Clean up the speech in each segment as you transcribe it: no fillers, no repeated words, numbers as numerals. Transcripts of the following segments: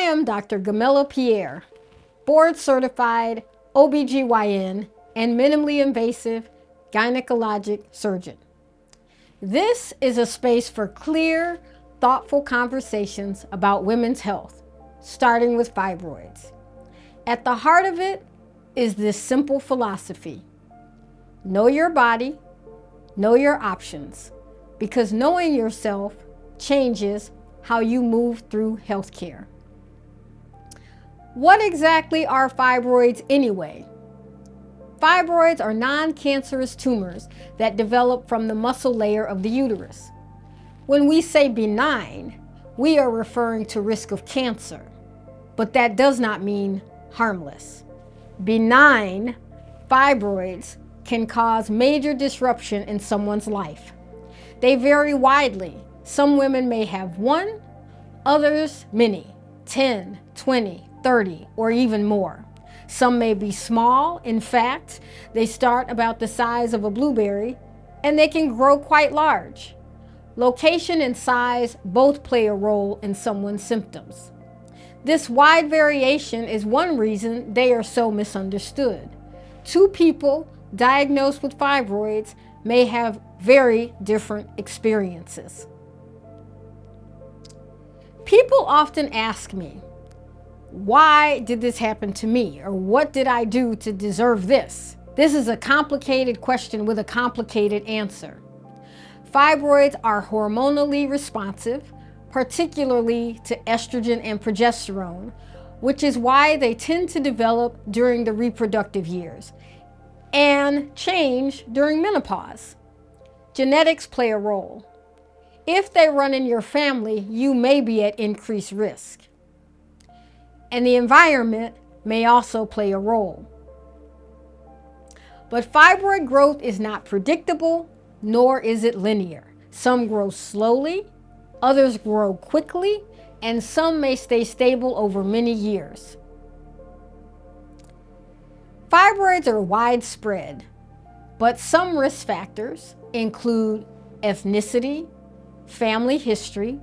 am Dr. Gamela Pierre, board certified OBGYN and minimally invasive gynecologic surgeon. This is a space for clear, thoughtful conversations about women's health, starting with fibroids. At the heart of it is this simple philosophy: know your body, know your options, because knowing yourself changes how you move through healthcare. What exactly are fibroids anyway? Fibroids are non-cancerous tumors that develop from the muscle layer of the uterus. When we say benign, we are referring to risk of cancer, but that does not mean harmless. Benign fibroids can cause major disruption in someone's life. They vary widely. Some women may have one, others many, 10, 20, 30, or even more. Some may be small. In fact, they start about the size of a blueberry and they can grow quite large. Location and size both play a role in someone's symptoms. This wide variation is one reason they are so misunderstood. Two people diagnosed with fibroids may have very different experiences. People often ask me, why did this happen to me? Or what did I do to deserve this? This is a complicated question with a complicated answer. Fibroids are hormonally responsive, particularly to estrogen and progesterone, which is why they tend to develop during the reproductive years and change during menopause. Genetics play a role. If they run in your family, you may be at increased risk. And the environment may also play a role. But fibroid growth is not predictable, nor is it linear. Some grow slowly, others grow quickly, and some may stay stable over many years. Fibroids are widespread, but some risk factors include ethnicity, family history,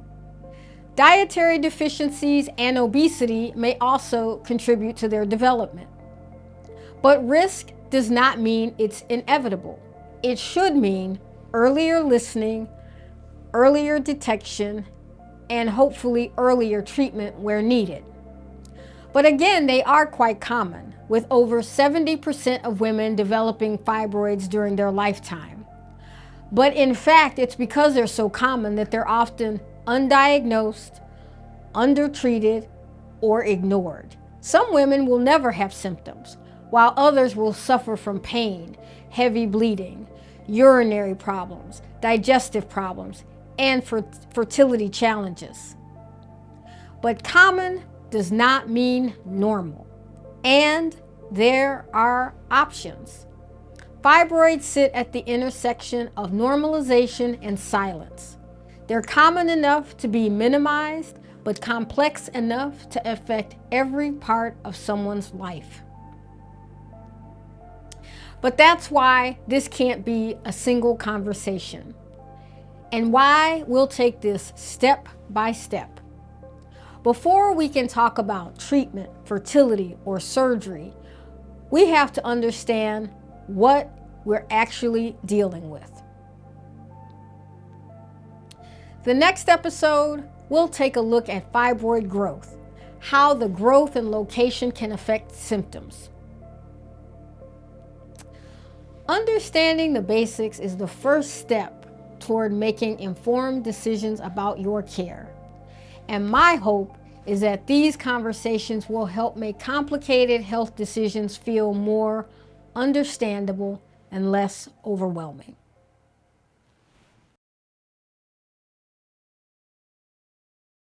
dietary deficiencies, and obesity may also contribute to their development. But risk does not mean it's inevitable. It should mean earlier listening, earlier detection, and hopefully earlier treatment where needed. But again, they are quite common, with over 70% of women developing fibroids during their lifetime. But in fact, it's because they're so common that they're often undiagnosed, undertreated, or ignored. Some women will never have symptoms, while others will suffer from pain, heavy bleeding, urinary problems, digestive problems, and fertility challenges. But common does not mean normal, and there are options. Fibroids sit at the intersection of normalization and silence. They're common enough to be minimized, but complex enough to affect every part of someone's life. But that's why this can't be a single conversation, and why we'll take this step by step. Before we can talk about treatment, fertility, or surgery, we have to understand what we're actually dealing with. The next episode, we'll take a look at fibroid growth, how the growth and location can affect symptoms. Understanding the basics is the first step toward making informed decisions about your care. And my hope is that these conversations will help make complicated health decisions feel more understandable and less overwhelming.